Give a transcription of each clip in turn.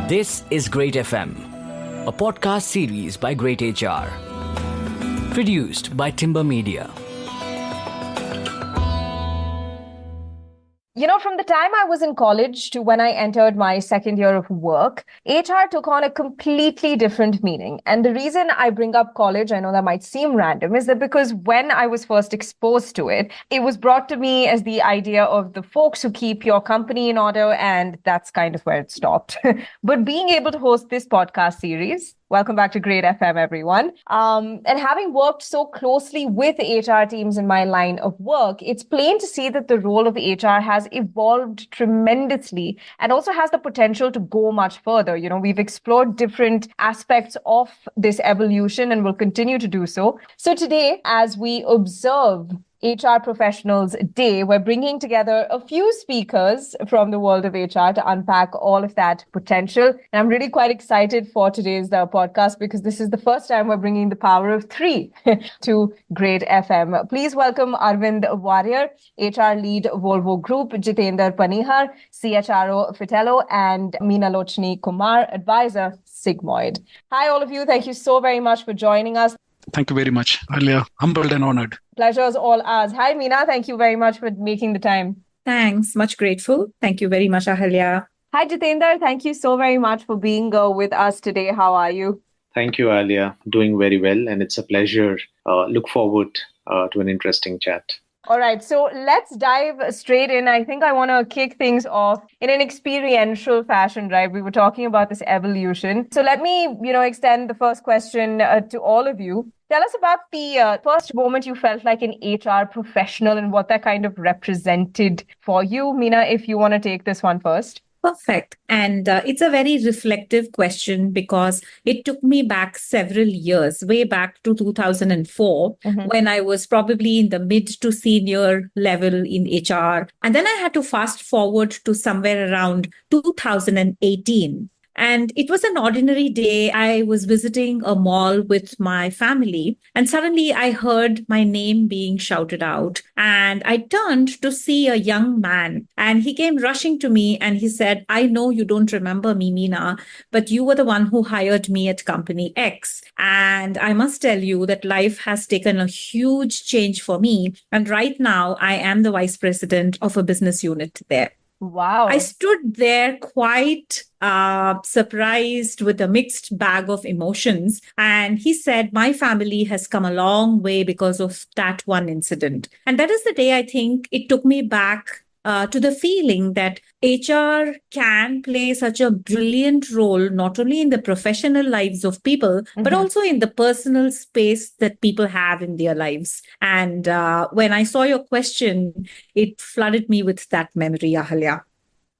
This is Great FM, a podcast series by Great HR, produced by Timber Media. From the time I was in college to when I entered my second year of work, HR took on a completely different meaning. And the reason I bring up college, I know that might seem random, is that because when I was first exposed to it, it was brought to me as the idea of the folks who keep your company in order, and that's kind of where it stopped. But being able to host this podcast series, welcome back to Great FM, everyone. And having worked so closely with HR teams in my line of work, it's plain to see that the role of HR has evolved tremendously and also has the potential to go much further. We've explored different aspects of this evolution and will continue to do so. So today, as we observe HR Professionals Day, we're bringing together a few speakers from the world of HR to unpack all of that potential. And I'm really quite excited for today's podcast because this is the first time we're bringing the power of three to Great FM. Please welcome Aravind Warrier, HR lead, Volvo Group, Jitender Panihar, CHRO, Fitelo, and Meenalochani Kumar, advisor, Sigmoid. Hi, all of you. Thank you so very much for joining us. Thank you very much. Alia, humbled and honored. Pleasure is all ours. Hi, Meena. Thank you very much for making the time. Thanks. Much grateful. Thank you very much, Ahalya. Hi, Jitender. Thank you so very much for being with us today. How are you? Thank you, Alia. Doing very well. And it's a pleasure. Look forward to an interesting chat. All right. So let's dive straight in. I think I want to kick things off in an experiential fashion, right? We were talking about this evolution. So let me, extend the first question to all of you. Tell us about the first moment you felt like an HR professional and what that kind of represented for you. Meena, if you want to take this one first. Perfect. And it's a very reflective question because it took me back several years, way back to 2004, when I was probably in the mid to senior level in HR. And then I had to fast forward to somewhere around 2018. And it was an ordinary day. I was visiting a mall with my family, and suddenly I heard my name being shouted out. And I turned to see a young man, and he came rushing to me and he said, "I know you don't remember me, Meena, but you were the one who hired me at company X. And I must tell you that life has taken a huge change for me. And right now I am the vice president of a business unit there." Wow. I stood there quite surprised with a mixed bag of emotions. And he said, "My family has come a long way because of that one incident." And that is the day I think it took me back to the feeling that HR can play such a brilliant role, not only in the professional lives of people, but also in the personal space that people have in their lives. And when I saw your question, it flooded me with that memory, Ahalya.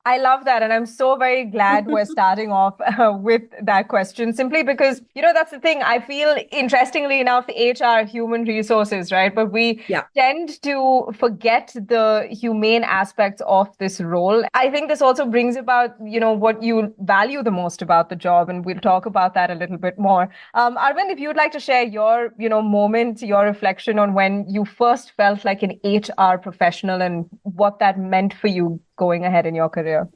I love that. And I'm so very glad we're starting off with that question, simply because, that's the thing. I feel, interestingly enough, HR, human resources, right? But we tend to forget the humane aspects of this role. I think this also brings about, what you value the most about the job. And we'll talk about that a little bit more. Aravind, if you'd like to share your, moment, your reflection on when you first felt like an HR professional and what that meant for you going ahead in your career.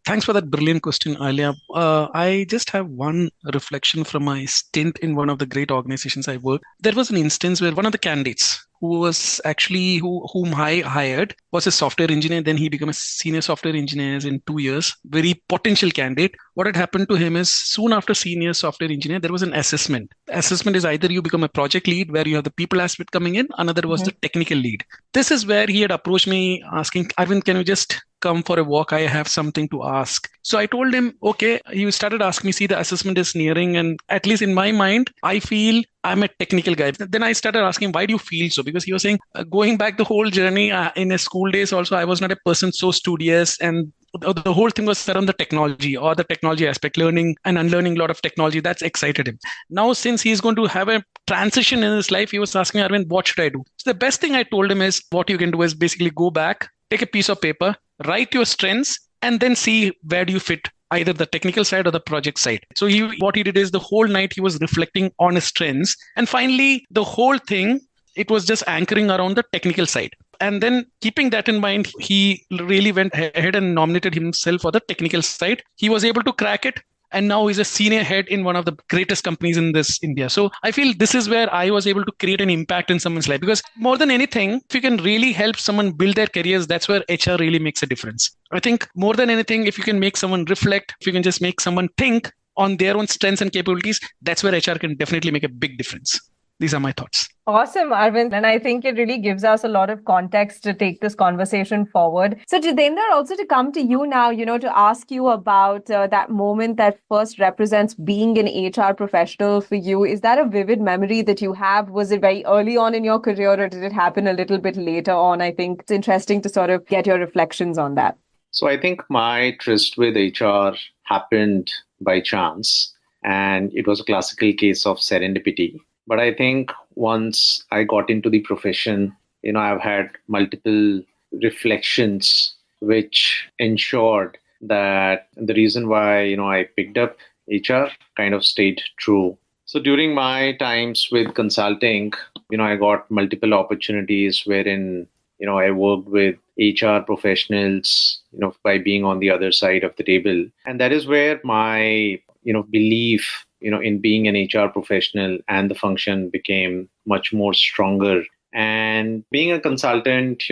Thanks for that brilliant question, Alia. I just have one reflection from my stint in one of the great organizations I worked. There was an instance where one of the candidates who was actually whom I hired was a software engineer. Then he became a senior software engineer in 2 years. Very potential candidate. What had happened to him is soon after senior software engineer, there was an assessment. Assessment is either you become a project lead where you have the people aspect coming in. Another was the technical lead. This is where he had approached me asking, "Aravind, can you just come for a walk? I have something to ask." So I told him, okay. He started asking me, see, the assessment is nearing. And at least in my mind, I feel I'm a technical guy. Then I started asking, why do you feel so? Because he was saying, going back the whole journey in his school days also, I was not a person so studious. And the whole thing was around the technology or the technology aspect, learning and unlearning a lot of technology. That's excited him. Now, since he's going to have a transition in his life, he was asking, "Aravind, what should I do?" So the best thing I told him is, what you can do is basically go back, take a piece of paper, write your strengths, and then see where do you fit, either the technical side or the project side. So what he did is the whole night he was reflecting on his strengths. And finally, the whole thing, it was just anchoring around the technical side. And then keeping that in mind, he really went ahead and nominated himself for the technical side. He was able to crack it. and now he's a senior head in one of the greatest companies in this India. So I feel this is where I was able to create an impact in someone's life, because more than anything, if you can really help someone build their careers, that's where HR really makes a difference. I think more than anything, if you can make someone reflect, if you can just make someone think on their own strengths and capabilities, that's where HR can definitely make a big difference. These are my thoughts. Awesome, Aravind. And I think it really gives us a lot of context to take this conversation forward. So, Jitender, also to come to you now, to ask you about that moment that first represents being an HR professional for you. Is that a vivid memory that you have? Was it very early on in your career, or did it happen a little bit later on? I think it's interesting to sort of get your reflections on that. So I think my tryst with HR happened by chance, and it was a classical case of serendipity. But I think once I got into the profession, I've had multiple reflections which ensured that the reason why, I picked up HR kind of stayed true. So during my times with consulting, I got multiple opportunities wherein, I worked with HR professionals, by being on the other side of the table. And that is where my, belief in being an HR professional and the function became much more stronger. And being a consultant,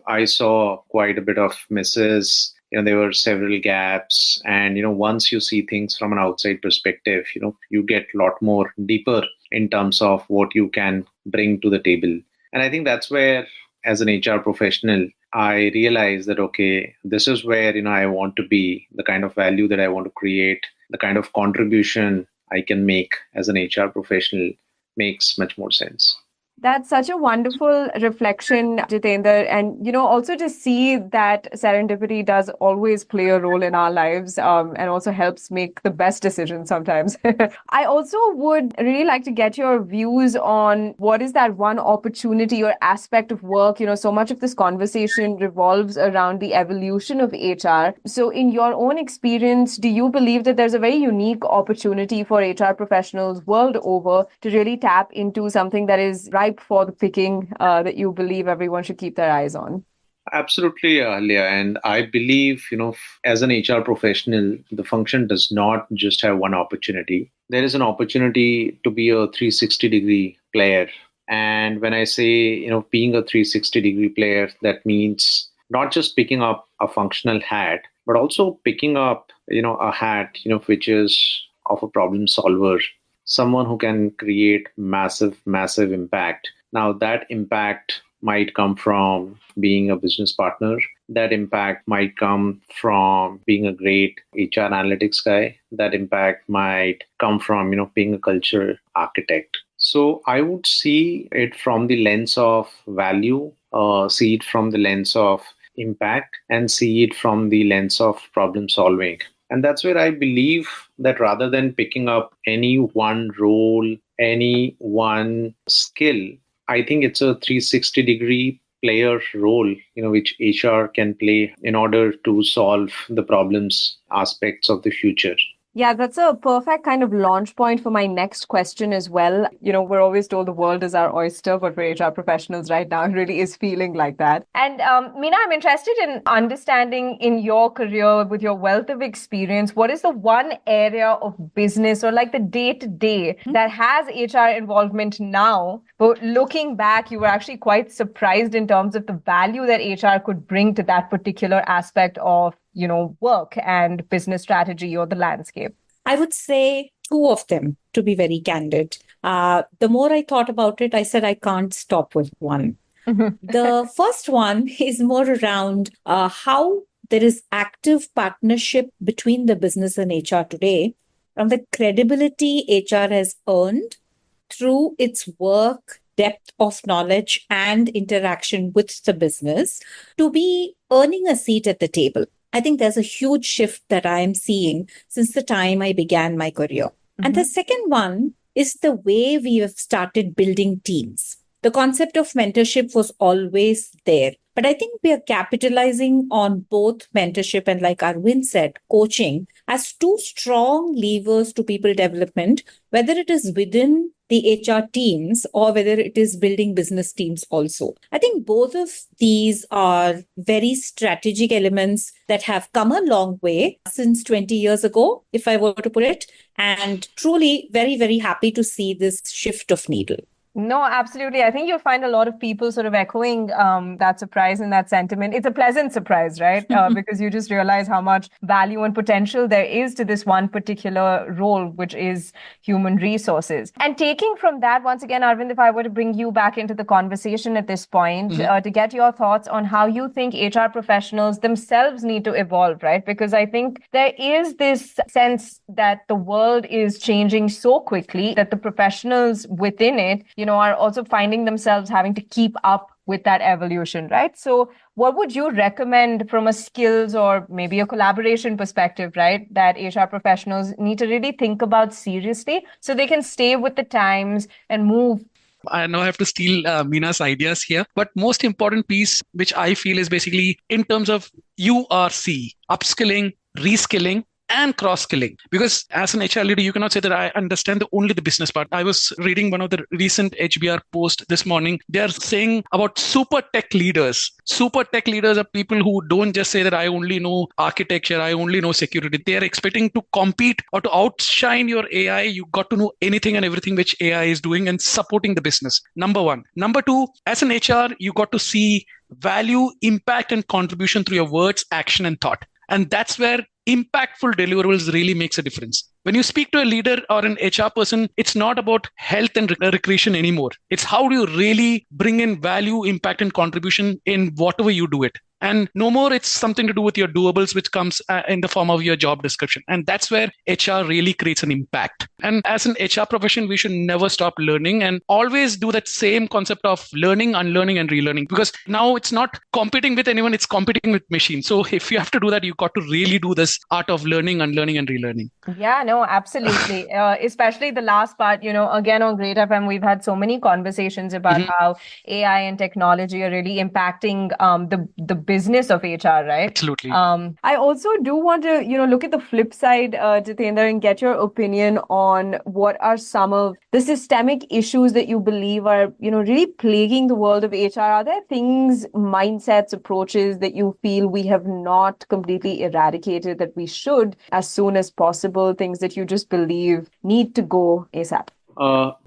I saw quite a bit of misses. There were several gaps. And, once you see things from an outside perspective, you get a lot more deeper in terms of what you can bring to the table. And I think that's where, as an HR professional, I realized that, okay, this is where, I want to be, the kind of value that I want to create, the kind of contribution I can make as an HR professional makes much more sense. That's such a wonderful reflection, Jitender. And, also to see that serendipity does always play a role in our lives and also helps make the best decisions sometimes. I also would really like to get your views on what is that one opportunity or aspect of work. So much of this conversation revolves around the evolution of HR. So in your own experience, do you believe that there's a very unique opportunity for HR professionals world over to really tap into something that is ripe for the picking that you believe everyone should keep their eyes on? Absolutely, Leah. And I believe, as an HR professional, the function does not just have one opportunity. There is an opportunity to be a 360-degree player. And when I say, being a 360-degree player, that means not just picking up a functional hat, but also picking up, a hat, which is of a problem solver, someone who can create massive impact. Now, that impact might come from being a business partner. That impact might come from being a great HR analytics guy. That impact might come from, being a culture architect. So I would see it from the lens of value, see it from the lens of impact, and see it from the lens of problem solving. And that's where I believe that rather than picking up any one role, any one skill, I think it's a 360-degree player role, which HR can play in order to solve the problems aspects of the future. Yeah, that's a perfect kind of launch point for my next question as well. We're always told the world is our oyster, but for HR professionals right now, it really is feeling like that. And Meena, I'm interested in understanding in your career, with your wealth of experience, what is the one area of business or like the day-to-day that has HR involvement now, but looking back, you were actually quite surprised in terms of the value that HR could bring to that particular aspect of work and business strategy or the landscape? I would say two of them, to be very candid. The more I thought about it, I said I can't stop with one. The first one is more around how there is active partnership between the business and HR today, and the credibility HR has earned through its work, depth of knowledge, and interaction with the business to be earning a seat at the table. I think there's a huge shift that I am seeing since the time I began my career. And the second one is the way we have started building teams. The concept of mentorship was always there, but I think we are capitalizing on both mentorship and, like Aravind said, coaching as two strong levers to people development, whether it is within the HR teams or whether it is building business teams also. I think both of these are very strategic elements that have come a long way since 20 years ago, if I were to put it, and truly very, very happy to see this shift of needle. No, absolutely. I think you'll find a lot of people sort of echoing that surprise and that sentiment. It's a pleasant surprise, right? Because you just realize how much value and potential there is to this one particular role, which is human resources. And taking from that, once again, Aravind, if I were to bring you back into the conversation at this point, to get your thoughts on how you think HR professionals themselves need to evolve, right? Because I think there is this sense that the world is changing so quickly that the professionals within it, are also finding themselves having to keep up with that evolution, right? So what would you recommend from a skills or maybe a collaboration perspective, right, that HR professionals need to really think about seriously so they can stay with the times and move? I know I have to steal Meena's ideas here, but most important piece, which I feel is basically in terms of URC, upskilling, reskilling, and cross-skilling. Because as an HR leader, you cannot say that I understand only the business part. I was reading one of the recent HBR posts this morning. They are saying about super tech leaders. Super tech leaders are people who don't just say that I only know architecture, I only know security. They are expecting to compete or to outshine your AI. You got to know anything and everything which AI is doing and supporting the business. Number one. Number two, as an HR, you got to see value, impact, and contribution through your words, action, and thought. And that's where impactful deliverables really makes a difference. When you speak to a leader or an HR person, it's not about health and recreation anymore. It's how do you really bring in value, impact, and contribution in whatever you do it. And no more, it's something to do with your doables, which comes in the form of your job description. And that's where HR really creates an impact. And as an HR profession, we should never stop learning and always do that same concept of learning, unlearning, and relearning. Because now it's not competing with anyone, it's competing with machines. So if you have to do that, you've got to really do this art of learning, unlearning, and relearning. Yeah, no, absolutely. Especially the last part, again, on Great FM, we've had so many conversations about how AI and technology are really impacting the business of HR, right? Absolutely. I also do want to, look at the flip side, Jitender, and get your opinion on what are some of the systemic issues that you believe are, really plaguing the world of HR. Are there things, mindsets, approaches that you feel we have not completely eradicated that we should as soon as possible, things that you just believe need to go ASAP?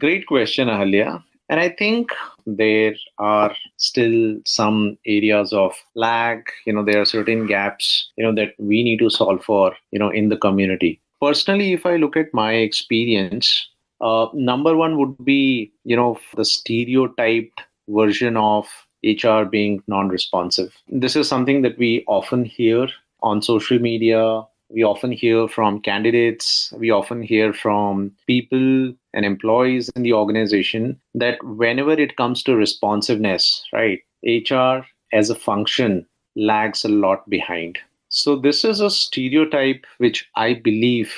Great question, Ahalya. And I think there are still some areas of lag. There are certain gaps, that we need to solve for, in the community. Personally, if I look at my experience, number one would be, the stereotyped version of HR being non-responsive. This is something that we often hear on social media. We often hear from candidates, we often hear from people and employees in the organization that whenever it comes to responsiveness, right, HR as a function lags a lot behind. So this is a stereotype which I believe,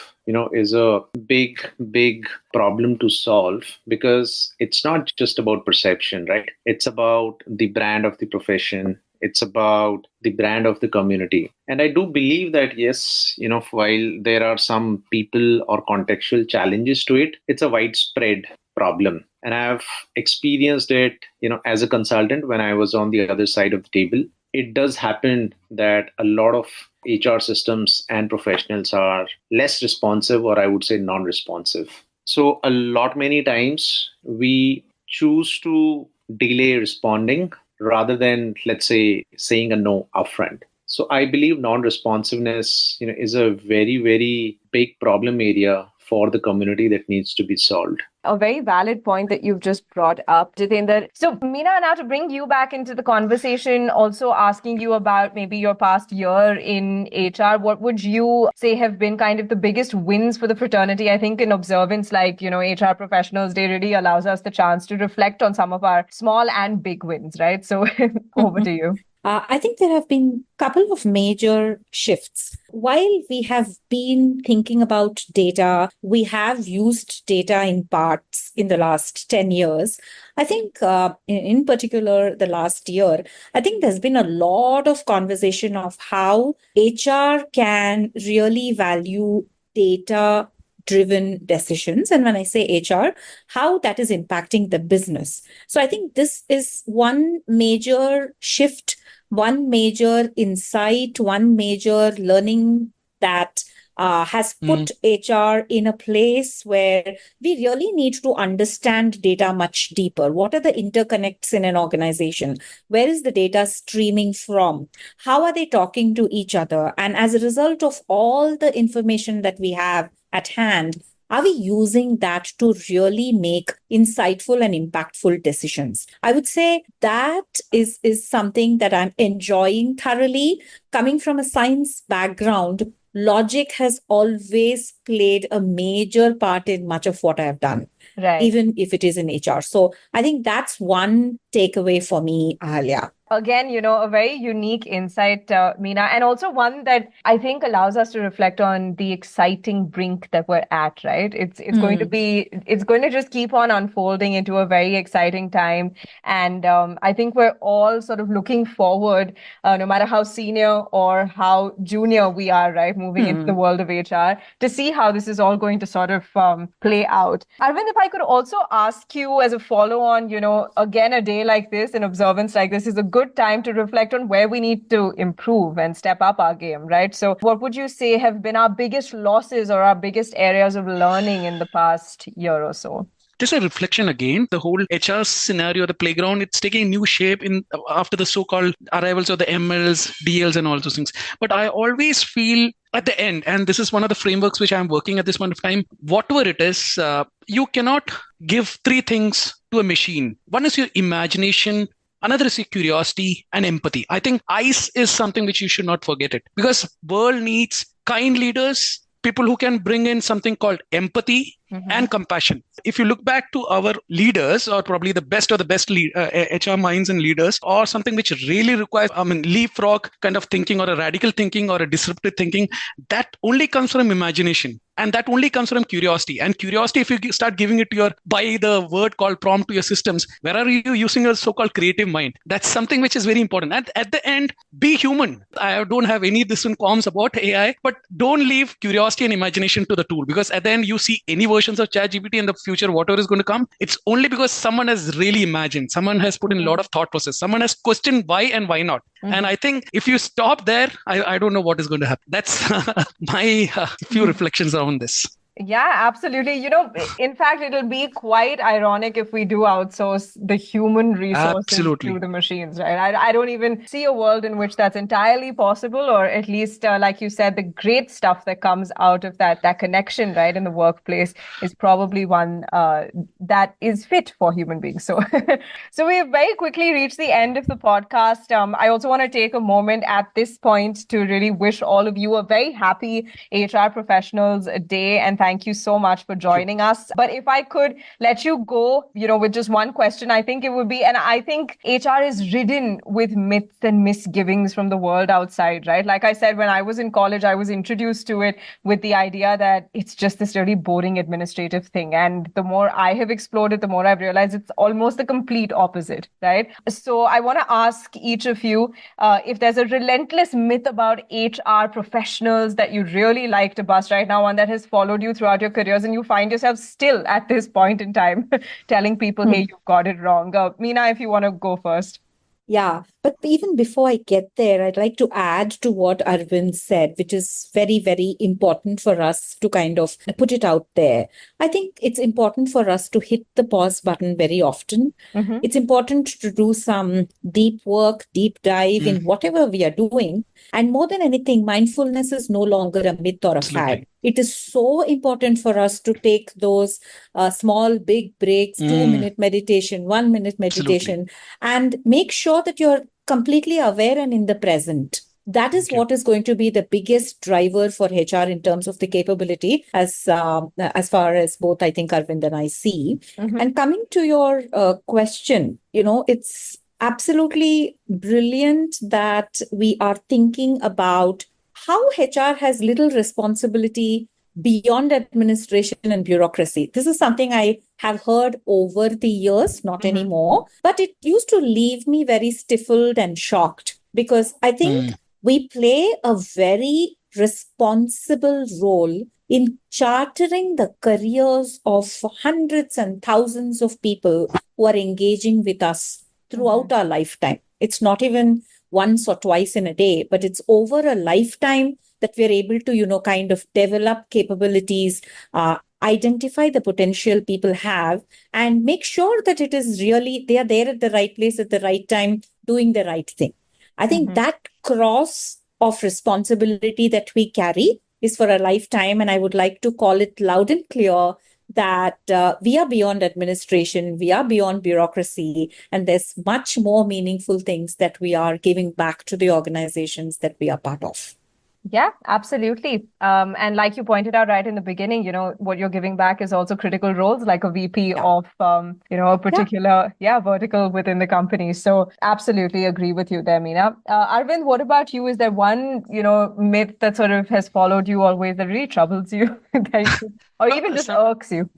is a big problem to solve, because it's not just about perception, right? It's about the brand of the profession. It's about the brand of the community. And I do believe that, yes, while there are some people or contextual challenges to it, it's a widespread problem. And I've experienced it, as a consultant when I was on the other side of the table. It does happen that a lot of HR systems and professionals are less responsive, or I would say non-responsive. So many times we choose to delay responding rather than, let's say, saying a no upfront. So I believe non-responsiveness, is a very, very big problem area for the community that needs to be solved. A very valid point that you've just brought up, Jitender. So, Meena, now to bring you back into the conversation, also asking you about maybe your past year in HR, what would you say have been kind of the biggest wins for the fraternity? I think in observance like, HR Professionals Day really allows us the chance to reflect on some of our small and big wins, right? So, over to you. I think there have been a couple of major shifts. While we have been thinking about data, we have used data in parts in the last 10 years. I think in particular, the last year, I think there's been a lot of conversation of how HR can really value data driven decisions. And when I say HR, how that is impacting the business. So I think this is one major shift, one major insight, one major learning that has put HR in a place where we really need to understand data much deeper. What are the interconnects in an organization? Where is the data streaming from? How are they talking to each other? And as a result of all the information that we have at hand, are we using that to really make insightful and impactful decisions? I would say that is something that I'm enjoying thoroughly. Coming from a science background, logic has always played a major part in much of what I have done, Right. even if it is in HR. So I think that's one takeaway for me, Ahalya. Again, a very unique insight, Meena, and also one that I think allows us to reflect on the exciting brink that we're at, right? It's going to just keep on unfolding into a very exciting time. And I think we're all sort of looking forward, no matter how senior or how junior we are, right, moving into the world of HR, to see how this is all going to sort of play out. Arvind, if I could also ask you as a follow-on, again, a day like this, an observance like this is a good time to reflect on where we need to improve and step up our game, right? So what would you say have been our biggest losses or our biggest areas of learning in the past year or so? Just a reflection again, the whole HR scenario, the playground, it's taking new shape after the so-called arrivals of the MLs, DLs and all those things. But I always feel at the end, and this is one of the frameworks which I'm working at this point of time, whatever it is, you cannot give three things to a machine. One is your imagination, another is your curiosity and empathy. I think ICE is something which you should not forget it, because world needs kind leaders, people who can bring in something called empathy and compassion. If you look back to our leaders, or probably the best HR minds and leaders, or something which really requires, leapfrog kind of thinking, or a radical thinking, or a disruptive thinking, that only comes from imagination. And that only comes from curiosity. And curiosity, if you start giving it to by the word called prompt to your systems, where are you using your so-called creative mind? That's something which is very important. And at the end, be human. I don't have any different qualms about AI, but don't leave curiosity and imagination to the tool. Because at the end, you see any versions of ChatGPT in the future, whatever is going to come, it's only because someone has really imagined, someone has put in a lot of thought process, someone has questioned why and why not. And I think if you stop there, I don't know what is going to happen. That's my few reflections on this. Yeah, absolutely. In fact, it'll be quite ironic if we do outsource the human resources to the machines, right? I don't even see a world in which that's entirely possible, or at least, like you said, the great stuff that comes out of that connection, right, in the workplace is probably one that is fit for human beings. So, so we've very quickly reached the end of the podcast. I also want to take a moment at this point to really wish all of you a very happy HR Professionals Day, and thank you so much for joining us. But if I could let you go, with just one question, I think it would be, and I think HR is ridden with myths and misgivings from the world outside, right? Like I said, when I was in college, I was introduced to it with the idea that it's just this really boring administrative thing. And the more I have explored it, the more I've realized it's almost the complete opposite, right? So I want to ask each of you if there's a relentless myth about HR professionals that you really like to bust right now, one that has followed you throughout your careers and you find yourself still at this point in time telling people, hey, you've got it wrong. Meena, if you want to go first. Yeah, but even before I get there, I'd like to add to what Arvind said, which is very, very important for us to kind of put it out there. I think it's important for us to hit the pause button very often. It's important to do some deep work, deep dive in whatever we are doing. And more than anything, mindfulness is no longer a myth or a fad. It is so important for us to take those small, big breaks, 2-minute meditation, 1-minute meditation, and make sure that you're completely aware and in the present. That is what is going to be the biggest driver for HR in terms of the capability, as far as both I think Arvind and I see. And coming to your question, it's absolutely brilliant that we are thinking about how HR has little responsibility beyond administration and bureaucracy. This is something I have heard over the years, not anymore, but it used to leave me very stifled and shocked, because I think we play a very responsible role in chartering the careers of hundreds and thousands of people who are engaging with us throughout our lifetime. It's not even once or twice in a day, but it's over a lifetime that we're able to, kind of develop capabilities, identify the potential people have, and make sure that it is really, they are there at the right place at the right time, doing the right thing. I think that cross of responsibility that we carry is for a lifetime. And I would like to call it loud and clear that we are beyond administration, we are beyond bureaucracy, and there's much more meaningful things that we are giving back to the organizations that we are part of. Yeah, absolutely. And like you pointed out right in the beginning, what you're giving back is also critical roles, like a VP of, a particular, vertical within the company. So absolutely agree with you there, Meena. Aravind, what about you? Is there one, myth that sort of has followed you always that really troubles you or even just irks you?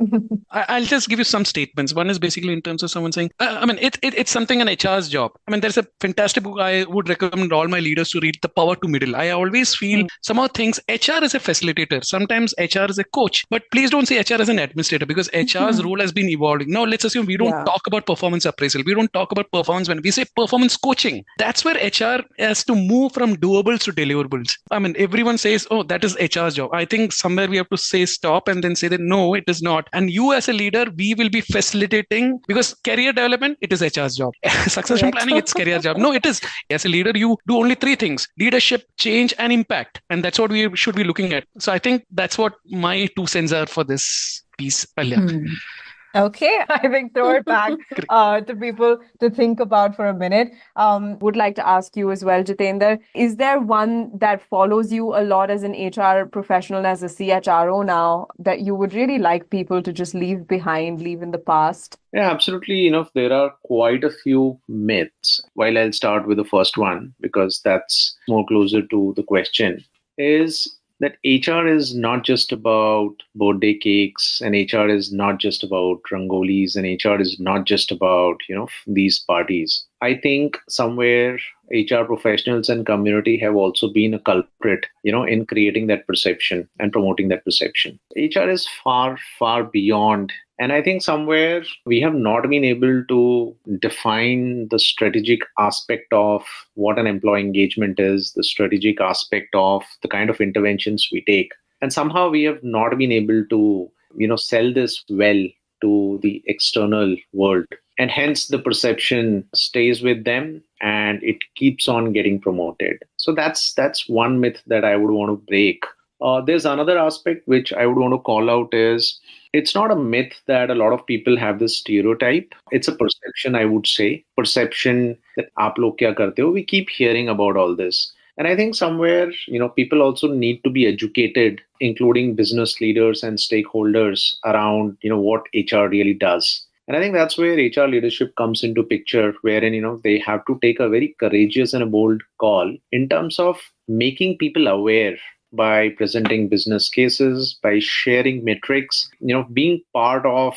I'll just give you some statements. One is basically in terms of someone saying, it's something an HR's job. There's a fantastic book I would recommend all my leaders to read, The Power to Middle. I always feel somehow thinks HR is a facilitator. Sometimes HR is a coach, but please don't say HR as an administrator because HR's role has been evolving. Now, let's assume we don't talk about performance appraisal. We don't talk about performance when we say performance coaching. That's where HR has to move from doables to deliverables. Everyone says, oh, that is HR's job. I think somewhere we have to say stop and then say that no, it is not. And you as a leader, we will be facilitating because career development, it is HR's job. Succession planning, it's career job. No, it is. As a leader, you do only three things: leadership, change, and impact. And that's what we should be looking at. So I think that's what my 2 cents are for this piece, Alya. Okay, I think throw it back to people to think about for a minute. Would like to ask you as well, Jitender, is there one that follows you a lot as an HR professional, as a CHRO now, that you would really like people to just leave behind, leave in the past? Yeah, absolutely. There are quite a few myths. While I'll start with the first one, because that's more closer to the question, is that HR is not just about birthday cakes, and HR is not just about rangolis, and HR is not just about, these parties. I think somewhere HR professionals and community have also been a culprit, in creating that perception and promoting that perception. HR is far, far beyond. And I think somewhere we have not been able to define the strategic aspect of what an employee engagement is, the strategic aspect of the kind of interventions we take. And somehow we have not been able to, sell this well to the external world. And hence the perception stays with them and it keeps on getting promoted. So that's one myth that I would want to break. There's another aspect which I would want to call out is it's not a myth that a lot of people have this stereotype. It's a perception, I would say. Perception that aap log kya karte ho? We keep hearing about all this. And I think somewhere, people also need to be educated, including business leaders and stakeholders around, what HR really does. And I think that's where HR leadership comes into picture, wherein, they have to take a very courageous and a bold call in terms of making people aware by presenting business cases, by sharing metrics, being part of,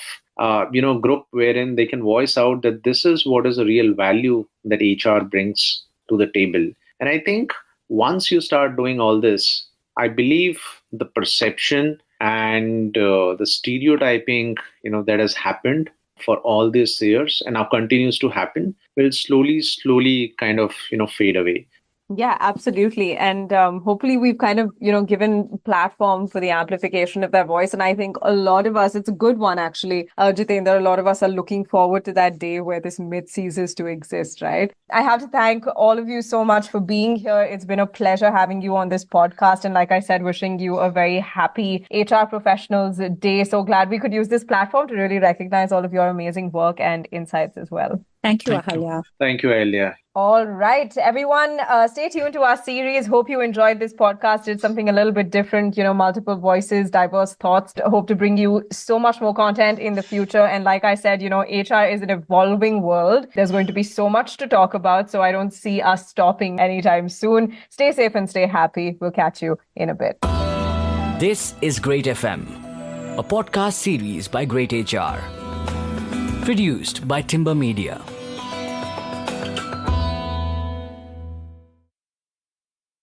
group wherein they can voice out that this is what is the real value that HR brings to the table. And I think once you start doing all this, I believe the perception and the stereotyping, that has happened for all these years and now continues to happen will slowly kind of, fade away. Yeah, absolutely. And hopefully we've kind of, given platform for the amplification of their voice. And I think a lot of us, it's a good one, actually, Jitender, a lot of us are looking forward to that day where this myth ceases to exist, right? I have to thank all of you so much for being here. It's been a pleasure having you on this podcast. And like I said, wishing you a very happy HR Professionals Day. So glad we could use this platform to really recognize all of your amazing work and insights as well. Thank you, Ahalya. Thank you, Ahalya. All right, everyone, stay tuned to our series. Hope you enjoyed this podcast. It's something a little bit different, multiple voices, diverse thoughts. Hope to bring you so much more content in the future. And like I said, HR is an evolving world. There's going to be so much to talk about. So I don't see us stopping anytime soon. Stay safe and stay happy. We'll catch you in a bit. This is Great FM, a podcast series by Great HR. Produced by Timber Media.